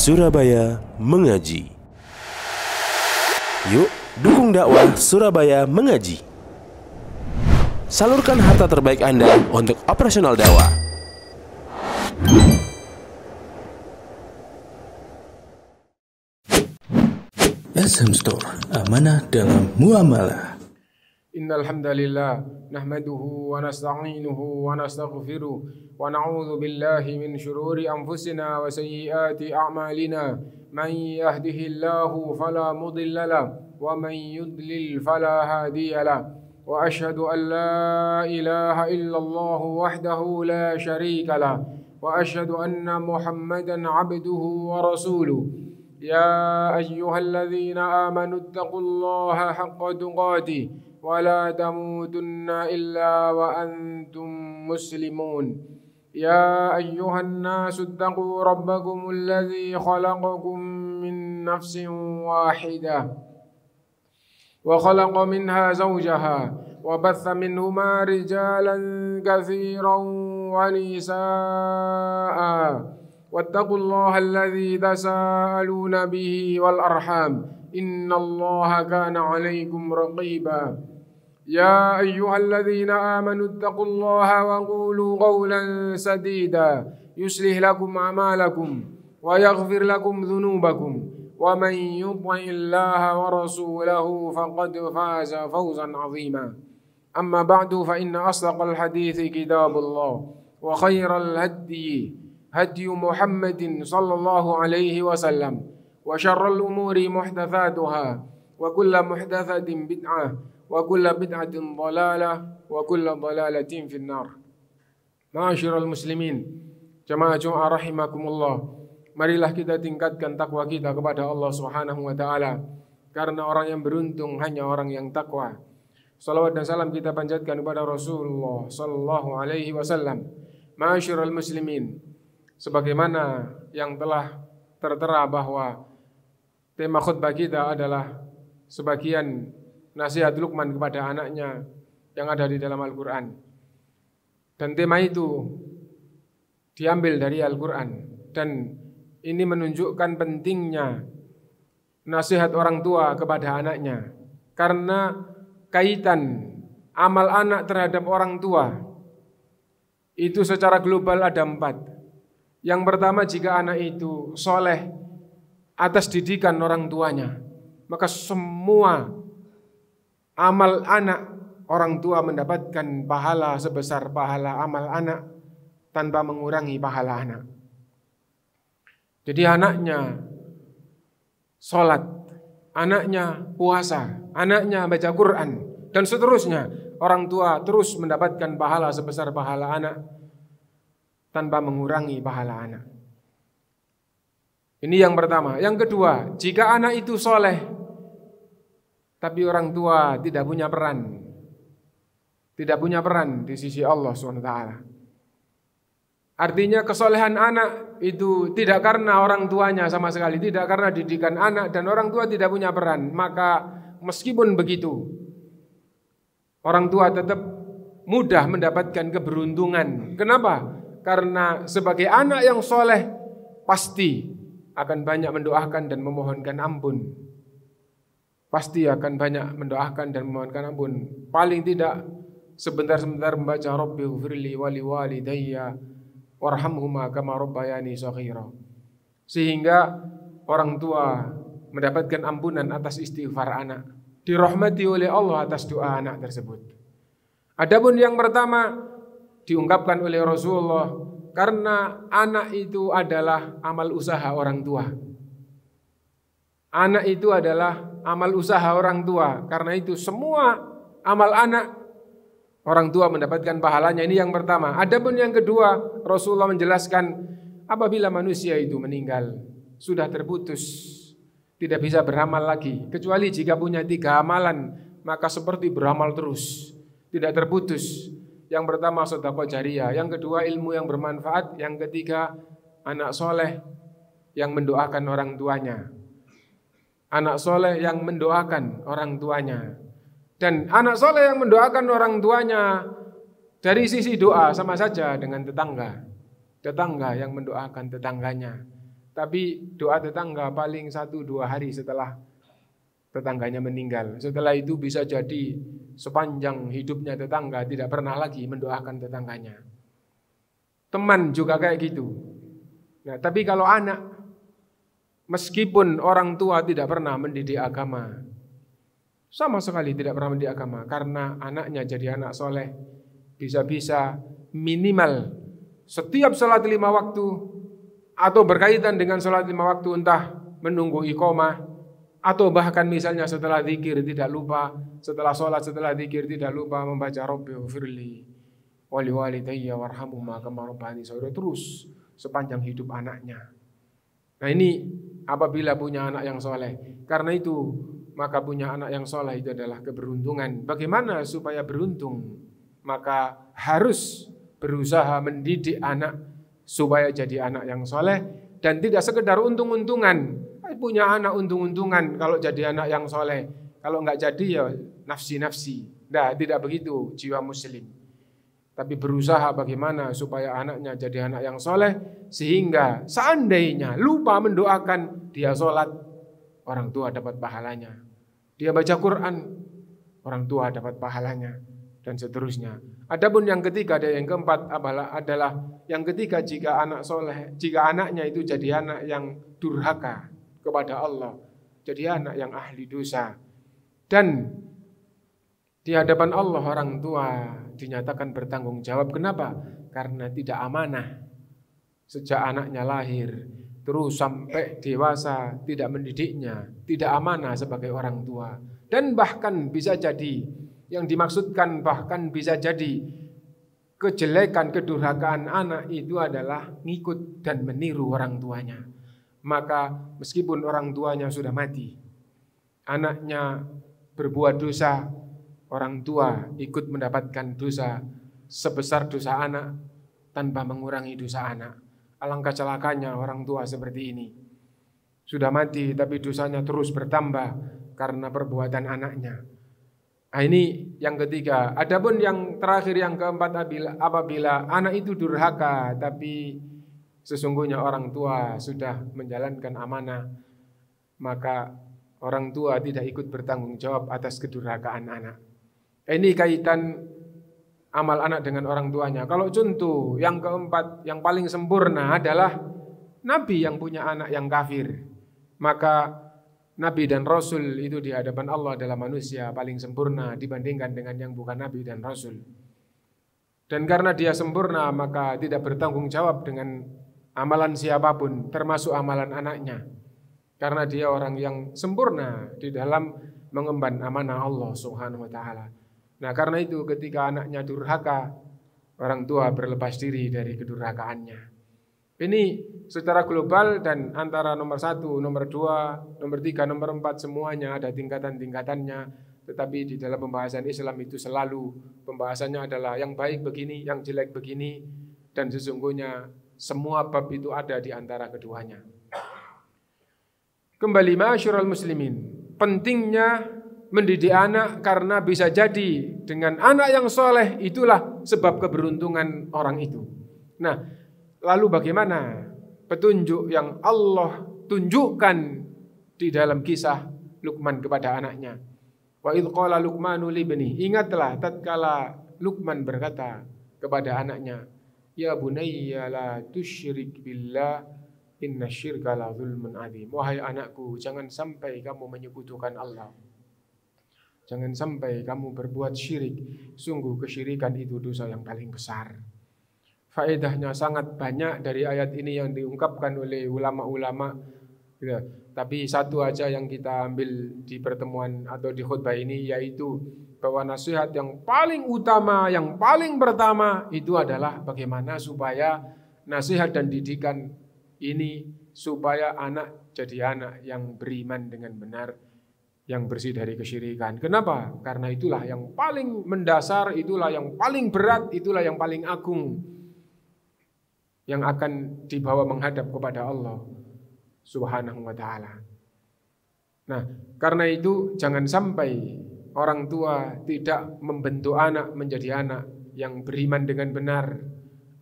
Surabaya Mengaji. Yuk, dukung dakwah Surabaya Mengaji. Salurkan harta terbaik Anda untuk operasional dakwah. SM Store, amanah dalam muamalah. Innal hamdalillah nahmaduhu wa nasta'inuhu wa nastaghfiruh wa na'udzu billahi min shururi anfusina wa sayyiati a'malina. Man yahdihillahu fala mudilla lahu wa man yudlil fala hadiya lahu. Wa ashhadu an la ilaha illallah wahdahu la syarika lahu wa ashhadu anna Muhammadan 'abduhu wa rasuluh. يا أيها الذين آمنوا اتقوا الله حق تقاته ولا تموتن إلا وأنتم مسلمون. يا أيها الناس اتقوا ربكم الذي خلقكم من نفس واحدة وخلق منها زوجها وبث منهما رجالا كثيرا ونساء واتقوا الله الذي تساءلون به والأرحام إن الله كان عليكم رقيبا. يا أيها الذين آمنوا اتقوا الله وقولوا قولا سديدا يصلح لكم أعمالكم ويغفر لكم ذنوبكم ومن يطع الله ورسوله فقد فاز فوزا عظيما. أما بعد فإن أصدق الحديث كتاب الله وخير الهدي هدي محمد صلى الله عليه وسلم وشر الأمور محدثاتها وكل محدثة بدعة وكل بدعة ضلالة وكل ضلالة في النار. Ma'asyiral muslimin, jamaah rahimakumullah. Marilah kita tingkatkan takwa kita kepada Allah Subhanahu wa taala, karena orang yang beruntung hanya orang yang takwa. Salawat dan salam kita panjatkan kepada Rasulullah sallallahu alaihi wasallam. Ma'asyiral muslimin, sebagaimana yang telah tertera bahwa tema khutbah kita adalah sebagian nasihat Luqman kepada anaknya yang ada di dalam Al-Quran. Dan tema itu diambil dari Al-Quran. Dan ini menunjukkan pentingnya nasihat orang tua kepada anaknya. Karena kaitan amal anak terhadap orang tua itu secara global ada 4. Yang pertama, jika anak itu soleh atas didikan orang tuanya, maka semua amal anak orang tua mendapatkan pahala sebesar pahala amal anak tanpa mengurangi pahala anak. Jadi anaknya sholat, anaknya puasa, anaknya baca Quran, dan seterusnya. Orang tua terus mendapatkan pahala sebesar pahala anak tanpa mengurangi pahala anak. Ini yang pertama. Yang kedua, jika anak itu soleh tapi orang tua tidak punya peran di sisi Allah SWT. Artinya kesolehan anak itu tidak karena orang tuanya sama sekali, tidak karena didikan anak, dan orang tua tidak punya peran. Maka meskipun begitu, orang tua tetap mudah mendapatkan keberuntungan. Kenapa? Karena sebagai anak yang soleh pasti akan banyak mendoakan dan memohonkan ampun. Pasti akan banyak mendoakan dan memohonkan ampun. Paling tidak sebentar-sebentar membaca Rabbighfirli wa liwalidayya warhamhuma kama rabbayani shaghira. Sehingga orang tua mendapatkan ampunan atas istighfar anak, dirahmati oleh Allah atas doa anak tersebut. Adapun yang pertama diungkapkan oleh Rasulullah, karena anak itu adalah amal usaha orang tua. Anak itu adalah amal usaha orang tua. Karena itu semua amal anak orang tua mendapatkan pahalanya. Ini yang pertama. Adapun yang kedua, Rasulullah menjelaskan apabila manusia itu meninggal, sudah terputus, tidak bisa beramal lagi, kecuali jika punya 3 amalan, maka seperti beramal terus, tidak terputus. Yang pertama sedekah jariyah, yang kedua ilmu yang bermanfaat, yang ketiga anak soleh yang mendoakan orang tuanya. Anak soleh yang mendoakan orang tuanya. Dan anak soleh yang mendoakan orang tuanya dari sisi doa sama saja dengan tetangga. Tetangga yang mendoakan tetangganya. Tapi doa tetangga paling 1-2 hari setelah tetangganya meninggal. Setelah itu bisa jadi sepanjang hidupnya tetangga tidak pernah lagi mendoakan tetangganya. Teman juga kayak gitu. Nah, tapi kalau anak, meskipun orang tua tidak pernah mendidik agama, sama sekali tidak pernah mendidik agama, karena anaknya jadi anak soleh, bisa-bisa minimal setiap sholat 5 waktu atau berkaitan dengan sholat 5 waktu, entah menunggu iqomah atau bahkan misalnya setelah zikir tidak lupa, setelah sholat, setelah zikir tidak lupa membaca Rabbighfirli wali walidayya warhamhuma kama rabbayani shaghira, terus sepanjang hidup anaknya. Nah, ini apabila punya anak yang soleh. Karena itu maka punya anak yang soleh itu adalah keberuntungan. Bagaimana supaya beruntung? Maka harus berusaha mendidik anak supaya jadi anak yang soleh, dan tidak sekedar untung-untungan. Punya anak untung-untungan kalau jadi anak yang soleh. Kalau enggak jadi ya nafsi-nafsi. Nah, tidak begitu jiwa muslim. Tapi berusaha bagaimana supaya anaknya jadi anak yang soleh, sehingga seandainya lupa mendoakan, dia sholat, orang tua dapat pahalanya. Dia baca Quran, orang tua dapat pahalanya, dan seterusnya. Adapun yang ketiga dan yang keempat adalah yang ketiga, jika anak soleh, jika anaknya itu jadi anak yang durhaka kepada Allah, jadi anak yang ahli dosa, dan di hadapan Allah orang tua dinyatakan bertanggung jawab. Kenapa? Karena tidak amanah sejak anaknya lahir terus sampai dewasa, tidak mendidiknya, tidak amanah sebagai orang tua. Dan bahkan bisa jadi, yang dimaksudkan bahkan bisa jadi kejelekan, kedurhakaan anak itu adalah ngikut dan meniru orang tuanya. Maka meskipun orang tuanya sudah mati, anaknya berbuat dosa, orang tua ikut mendapatkan dosa sebesar dosa anak tanpa mengurangi dosa anak. Alangkah celakanya orang tua seperti ini. Sudah mati tapi dosanya terus bertambah karena perbuatan anaknya. Nah, ini yang ketiga. Adapun yang terakhir, yang keempat, apabila anak itu durhaka tapi sesungguhnya orang tua sudah menjalankan amanah, maka orang tua tidak ikut bertanggung jawab atas kedurhakaan anak. Ini kaitan amal anak dengan orang tuanya. Kalau contoh yang keempat, yang paling sempurna adalah Nabi yang punya anak yang kafir. Maka Nabi dan Rasul itu di hadapan Allah adalah manusia paling sempurna dibandingkan dengan yang bukan Nabi dan Rasul. Dan karena dia sempurna, maka tidak bertanggung jawab dengan amalan siapapun, termasuk amalan anaknya. Karena dia orang yang sempurna di dalam mengemban amanah Allah Subhanahu wa taala. Nah, karena itu ketika anaknya durhaka, orang tua berlepas diri dari kedurhakaannya. Ini secara global, dan antara nomor 1, nomor 2, nomor 3, nomor 4 semuanya ada tingkatan-tingkatannya. Tetapi di dalam pembahasan Islam itu selalu pembahasannya adalah yang baik begini, yang jelek begini, dan sesungguhnya semua bab itu ada di antara keduanya. Kembali ma'asyiral muslimin, pentingnya mendidik anak karena bisa jadi dengan anak yang soleh itulah sebab keberuntungan orang itu. Nah, lalu bagaimana petunjuk yang Allah tunjukkan di dalam kisah Luqman kepada anaknya? Wa idh qala Luqmanu libni, ingatlah tatkala Luqman berkata kepada anaknya, ya bunayya la tusyrik billah inna syirka la zulmun adzim. Wahai anakku, jangan sampai kamu menyekutukan Allah. Jangan sampai kamu berbuat syirik. Sungguh kesyirikan itu dosa yang paling besar. Faedahnya sangat banyak dari ayat ini yang diungkapkan oleh ulama-ulama. Ya, tapi satu aja yang kita ambil di pertemuan atau di khutbah ini, yaitu bahwa nasihat yang paling utama, yang paling pertama itu adalah bagaimana supaya nasihat dan didikan ini supaya anak jadi anak yang beriman dengan benar, yang bersih dari kesyirikan. Kenapa? Karena itulah yang paling mendasar, itulah yang paling berat, itulah yang paling agung, yang akan dibawa menghadap kepada Allah Subhanahu wa ta'ala. Nah, karena itu jangan sampai orang tua tidak membentuk anak menjadi anak yang beriman dengan benar.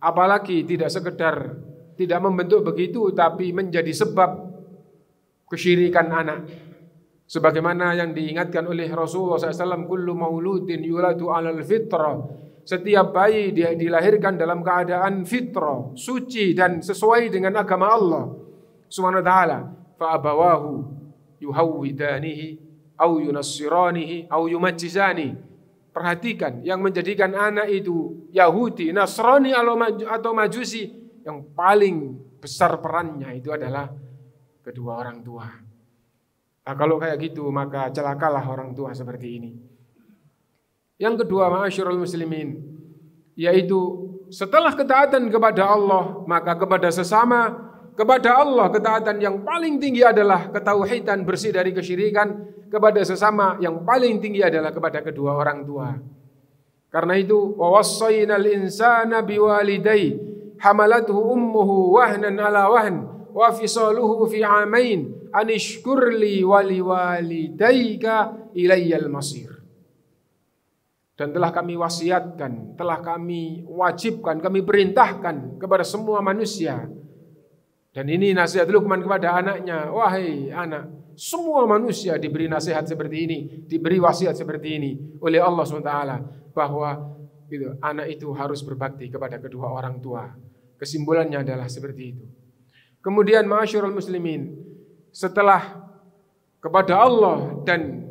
Apalagi tidak sekedar tidak membentuk begitu, tapi menjadi sebab kesyirikan anak. Sebagaimana yang diingatkan oleh Rasulullah SAW, kullu mauludin yuladu alal fitrah. Setiap bayi dia dilahirkan dalam keadaan fitrah, suci dan sesuai dengan agama Allah Subhanahu wa taala. Fa abawahu yuhawwidanihi au yunassiranihi au yumajjisani. Perhatikan, yang menjadikan anak itu Yahudi, Nasrani atau Majusi, yang paling besar perannya itu adalah kedua orang tua. Nah, kalau kayak gitu maka celakalah orang tua seperti ini. Yang kedua, ma'asyiral muslimin, yaitu setelah ketaatan kepada Allah, maka kepada sesama, kepada Allah ketaatan yang paling tinggi adalah ketauhidan, bersih dari kesyirikan. Kepada sesama yang paling tinggi adalah kepada kedua orang tua. Karena itu, wa wassaynal insana biwalidayhi hamalathu ummuhu wahnan ala wahn wa fisaluhu fi 'amain anishkurli waliwalidayka ilayyal masir. Dan telah kami wasiatkan, telah kami wajibkan, kami perintahkan kepada semua manusia. Dan ini nasihat Luqman kepada anaknya, wahai anak, semua manusia diberi nasihat seperti ini, diberi wasiat seperti ini oleh Allah SWT, bahwa anak itu harus berbakti kepada kedua orang tua. Kesimpulannya adalah seperti itu. Kemudian ma'asyiral muslimin, setelah kepada Allah dan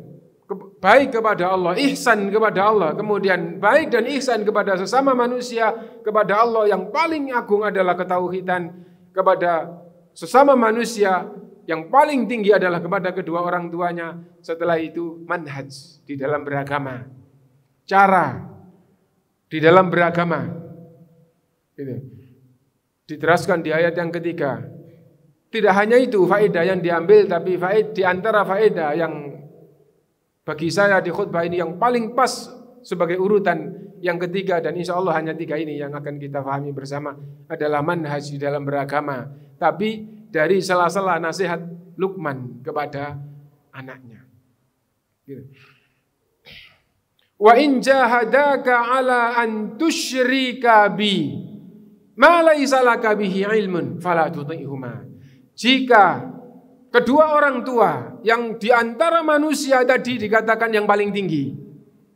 baik kepada Allah, ihsan kepada Allah, kemudian baik dan ihsan kepada sesama manusia, kepada Allah yang paling agung adalah ketauhidan, kepada sesama manusia yang paling tinggi adalah kepada kedua orang tuanya. Setelah itu manhaj di dalam beragama, cara di dalam beragama. Diteraskan di ayat yang ketiga. Tidak hanya itu faedah yang diambil, tapi di antara faedah yang bagi saya di khutbah ini yang paling pas sebagai urutan yang ketiga, dan insya Allah hanya 3 ini yang akan kita pahami bersama, adalah manhaj di dalam beragama. Tapi dari sela-sela nasihat Luqman kepada anaknya. Wa in jahadaka ala an tusyrika bi ma laysa laka bihi ilmun fala tuti'huma. Jika kedua orang tua yang di antara manusia tadi dikatakan yang paling tinggi,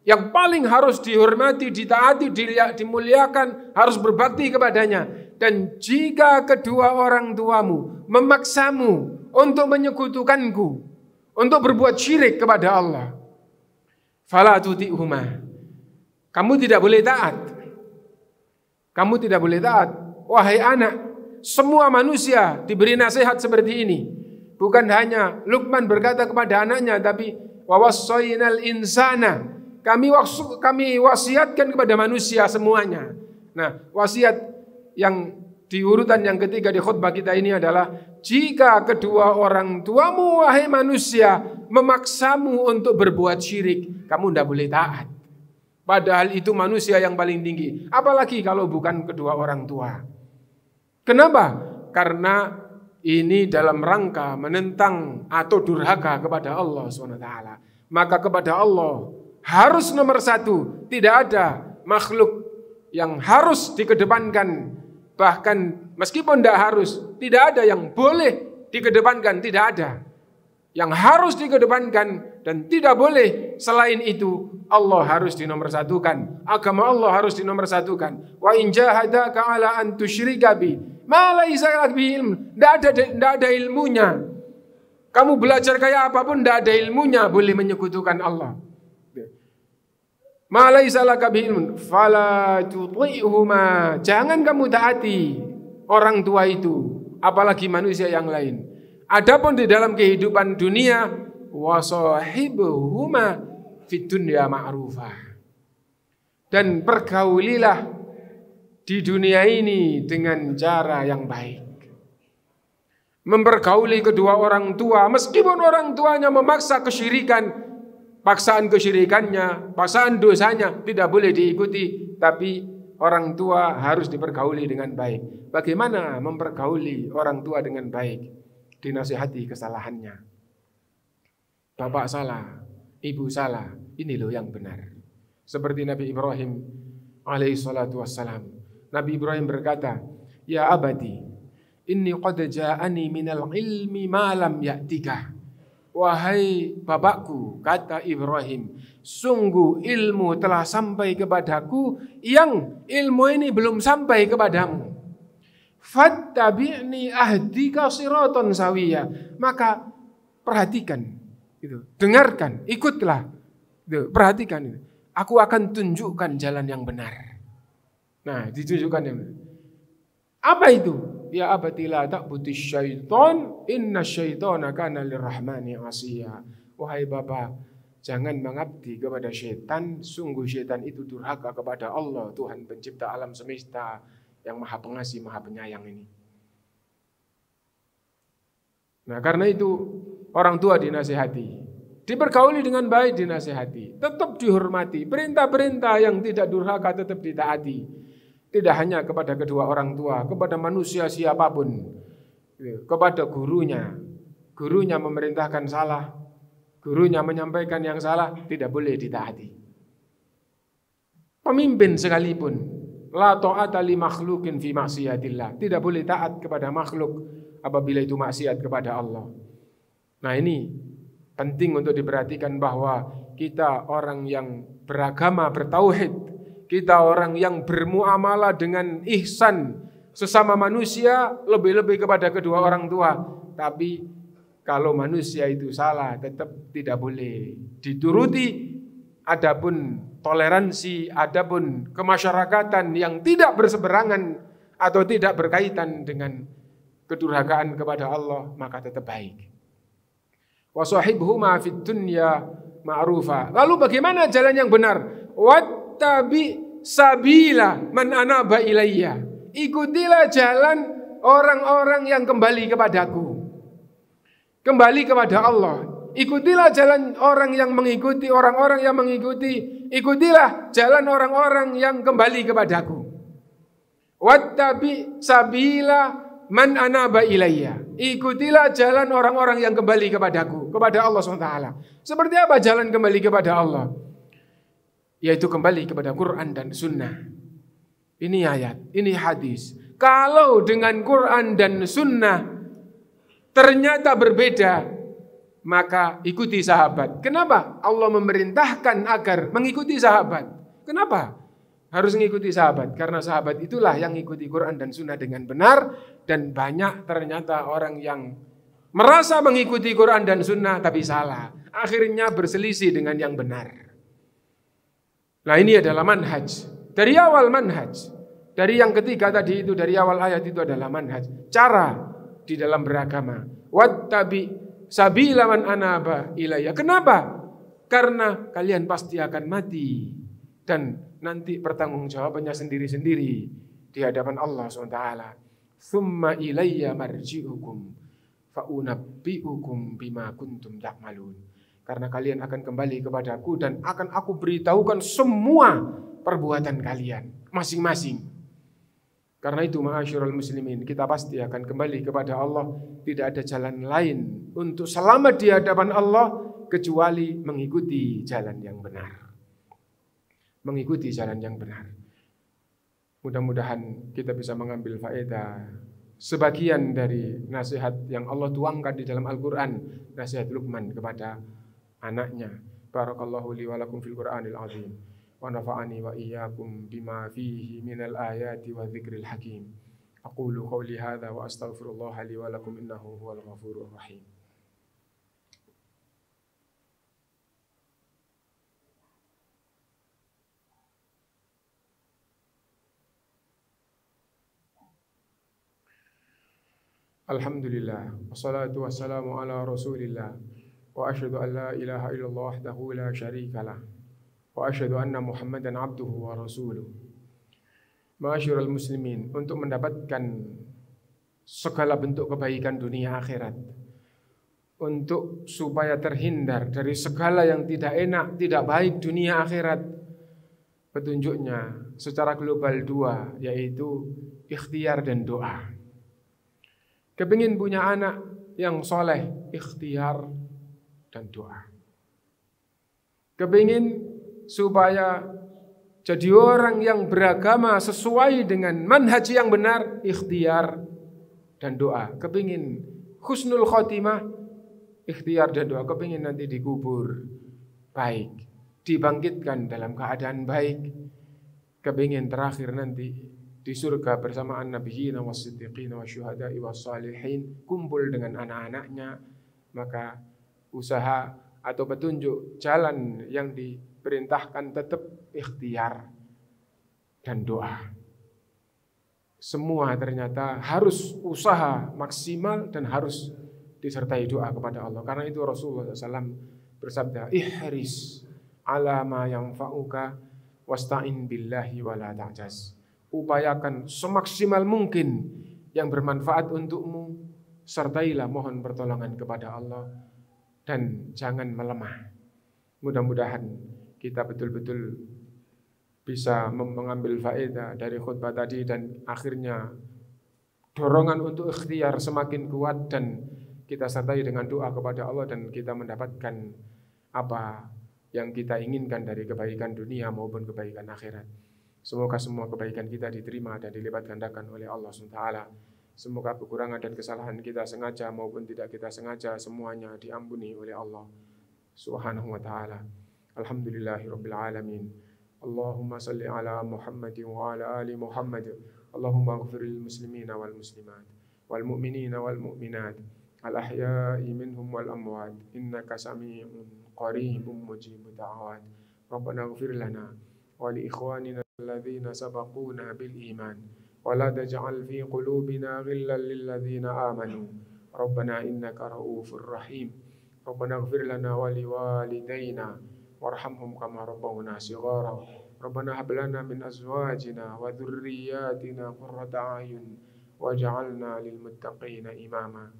yang paling harus dihormati, ditaati, dimuliakan, harus berbakti kepadanya. Dan jika kedua orang tuamu memaksamu untuk menyekutukanku, untuk berbuat syirik kepada Allah, fala tuti'huma, kamu tidak boleh taat. Kamu tidak boleh taat. Wahai anak, semua manusia diberi nasihat seperti ini. Bukan hanya Luqman berkata kepada anaknya, tapi wa wassaynal insana, kami wasiatkan kepada manusia semuanya. Nah, wasiat yang di urutan yang ketiga di khutbah kita ini adalah, jika kedua orang tuamu wahai manusia memaksamu untuk berbuat syirik, kamu tidak boleh taat. Padahal itu manusia yang paling tinggi. Apalagi kalau bukan kedua orang tua. Kenapa? Karena ini dalam rangka menentang atau durhaka kepada Allah SWT. Maka kepada Allah harus nomor 1. Tidak ada makhluk yang harus dikedepankan. Bahkan meskipun tidak harus, tidak ada yang boleh dikedepankan, tidak ada. Yang harus dikedepankan dan tidak boleh selain itu, Allah harus dinomorsatukan. Agama Allah harus dinomorsatukan. Wa in jahadaka ala an tusyrika bi ma laysa laka bihi ilm. Tidak ada ilmunya. Kamu belajar kayak apapun, tidak ada ilmunya boleh menyekutukan Allah. Ma laysa laka bihi ilm fala tuti'huma. Jangan kamu taati orang tua itu, apalagi manusia yang lain. Adapun di dalam kehidupan dunia, wasahibuhuma fid dunya ma'rufah. Dan pergaulilah di dunia ini dengan cara yang baik. Mempergauli kedua orang tua, meskipun orang tuanya memaksa kesyirikan, paksaan kesyirikannya, paksaan dosanya tidak boleh diikuti, tapi orang tua harus dipergauli dengan baik. Bagaimana mempergauli orang tua dengan baik? Dinasihati kesalahannya. Bapak salah, ibu salah, ini loh yang benar. Seperti Nabi Ibrahim alaihi salatu wassalam. Nabi Ibrahim berkata, ya abadi, Inni qad ja'ani minal ilmi ma lam ya'tika. Wahai bapakku, kata Ibrahim, sungguh ilmu telah sampai kepadaku yang ilmu ini belum sampai kepadamu. Fattabi'ni ahdika siratan sawiyya. Maka perhatikan, gitu. Dengarkan, ikutlah, gitu. Perhatikan itu. Aku akan tunjukkan jalan yang benar. Nah, ditunjukkan yang benar. Apa itu? Ya abatila ta'budish syaitan, inna syaitana kana lirrahmani asiya. Wahai Bapak, jangan mengabdi kepada syaitan, sungguh syaitan itu durhaka kepada Allah, Tuhan pencipta alam semesta yang maha pengasih, maha penyayang ini. Nah, karena itu orang tua dinasihati, dipergauli dengan baik dinasihati, tetap dihormati, perintah-perintah yang tidak durhaka tetap ditaati. Tidak hanya kepada kedua orang tua, kepada manusia siapapun, kepada gurunya. Gurunya memerintahkan salah, gurunya menyampaikan yang salah, tidak boleh ditaati. Pemimpin sekalipun, la ta'ata li makhlukin fi maksiatillah, tidak boleh taat kepada makhluk apabila itu maksiat kepada Allah. Nah, ini penting untuk diperhatikan bahwa kita orang yang beragama, bertauhid, kita orang yang bermuamalah dengan ihsan sesama manusia, lebih-lebih kepada kedua orang tua. Tapi kalau manusia itu salah, tetap tidak boleh dituruti. Adapun toleransi, adapun kemasyarakatan yang tidak berseberangan atau tidak berkaitan dengan kedurhakaan kepada Allah, maka tetap baik. Wa sahibhuma fid dunya ma'rufa. Lalu bagaimana jalan yang benar? Wattabi sabila man anaba ilayya. Ikutilah jalan orang-orang yang kembali kepadaku, kembali kepada Allah. Ikutilah jalan orang yang mengikuti, orang-orang yang mengikuti. Ikutilah jalan orang-orang yang kembali kepadaku. Wattabi sabila man anaba ilayya. Ikutilah jalan orang-orang yang kembali kepadaku, kepada Allah SWT. Seperti apa jalan kembali kepada Allah? Yaitu kembali kepada Quran dan Sunnah. Ini ayat, ini hadis. Kalau dengan Quran dan Sunnah ternyata berbeda, maka ikuti sahabat. Kenapa? Allah memerintahkan agar mengikuti sahabat. Kenapa harus mengikuti sahabat? Karena sahabat itulah yang mengikuti Quran dan Sunnah dengan benar. Dan banyak ternyata orang yang merasa mengikuti Quran dan Sunnah tapi salah. Akhirnya berselisih dengan yang benar. Nah, ini adalah manhaj. Dari awal manhaj. Dari yang ketiga tadi itu, dari awal ayat itu adalah manhaj. Cara di dalam beragama. Wattabi sabila man anaba ilayya. Kenapa? Karena kalian pasti akan mati. Dan nanti pertanggungjawabannya sendiri-sendiri di hadapan Allah SWT. Thumma ilayya marji'ukum fa'unabbi'ukum bima kuntum ta'malun. Karena kalian akan kembali kepadaku dan akan aku beritahukan semua perbuatan kalian masing-masing. Karena itu ma'asyiral muslimin, kita pasti akan kembali kepada Allah. Tidak ada jalan lain untuk selamat di hadapan Allah kecuali mengikuti jalan yang benar. Mengikuti jalan yang benar. Mudah-mudahan kita bisa mengambil faedah sebagian dari nasihat yang Allah tuangkan di dalam Al-Quran. Nasihat Luqman kepada anaknya. Barakallahu li wa lakum fil Qur'anil azim. Wa nafa'ani wa iyyakum bima fihi minal ayati wa dzikril hakim. Aqulu qawli hadza wa astaghfirullah li wa lakum innahu huwal ghafurur rahim. Alhamdulillah, wassalatu wassalamu ala rasulillah, wa asyhadu an la ilaha illallah wahdahu la syarikalah, wa asyhadu anna Muhammadan abduhu wa rasuluh. Ma'asyiral muslimin, untuk mendapatkan segala bentuk kebaikan dunia akhirat, untuk supaya terhindar dari segala yang tidak enak, tidak baik dunia akhirat, petunjuknya secara global dua, yaitu ikhtiar dan doa. Kepingin punya anak yang soleh, ikhtiar dan doa. Kepingin supaya jadi orang yang beragama sesuai dengan manhaj yang benar, ikhtiar dan doa. Kepingin husnul khotimah, ikhtiar dan doa. Kepingin nanti dikubur baik, dibangkitkan dalam keadaan baik. Kepingin terakhir nanti di surga bersamaan nabiyyin was-siddiqin wasyuhada'i was-salihin, kumpul dengan anak-anaknya. Maka usaha atau petunjuk jalan yang diperintahkan tetap ikhtiar dan doa. Semua ternyata harus usaha maksimal dan harus disertai doa kepada Allah. Karena itu Rasulullah SAW bersabda, ihris ala ma yanfa'uka wasta'in billahi wala ta'jaz. Upayakan semaksimal mungkin yang bermanfaat untukmu, sertailah mohon pertolongan kepada Allah dan jangan melemah. Mudah-mudahan kita betul-betul bisa mengambil faedah dari khutbah tadi dan akhirnya dorongan untuk ikhtiar semakin kuat dan kita sertai dengan doa kepada Allah dan kita mendapatkan apa yang kita inginkan dari kebaikan dunia maupun kebaikan akhirat. Semoga semua kebaikan kita diterima dan dilipat gandakan oleh Allah SWT. Semoga kekurangan dan kesalahan kita sengaja maupun tidak kita sengaja semuanya diampuni oleh Allah Subhanahu wa taala. Alhamdulillahirabbil alamin. Allahumma salli ala Muhammadin wa ala ali Muhammad. Allahumma ighfir lil muslimina wal muslimat wal mu'minina wal mu'minat al ahya'i minhum wal amwat innaka sami'un qaribun mujibud da'awat. Rabbana ighfir lana wa li ikhwanina alladhina sabaquna bil iman wa la taj'al fi qulubina ghillan lil ladzina amanu. Rabbana innaka ra'ufur rahim. Rabbana ighfir lana wa li walidayna warhamhum kama rabbawna shighara. Rabbana hab lana min azwajina wa dhurriyyatina qurrata a'yun waj'alna lil muttaqina imama.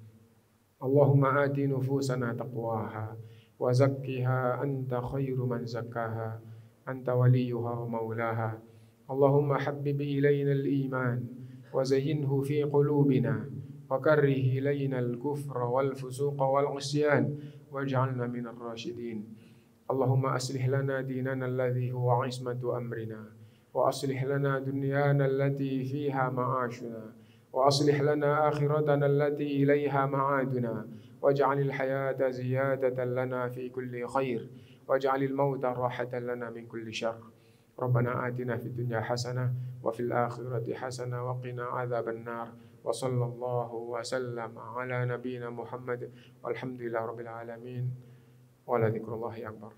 Allahumma ati nufusana taqwaha wa zakkiha anta khairu man zakkaha anta waliyuha wa maulaha. Allahumma habbib ilayna al-iman wa zayyinhu fi qulubina wa karrih ilayna al-kufra wal fusuqa wal 'isyan waj'alna minal rasyidin. Allahumma aslih lana dinana alladhi huwa 'ismatu amrina wa aslih lana dunyana allati fiha ma'ashuna wa aslih lana akhiratana allati ilayha ma'aduna waj'alil hayata ziyadatan lana fi kulli khair waj'alil mauta rahatan lana min kulli syarr. Rabbana atina fid dunya hasanah wa fil akhirati hasanah wa qina adzaban nar. Wa sallallahu wa sallama ala nabiyyina Muhammad walhamdulillahi rabbil alamin. Wa la dzikrullahi akbar.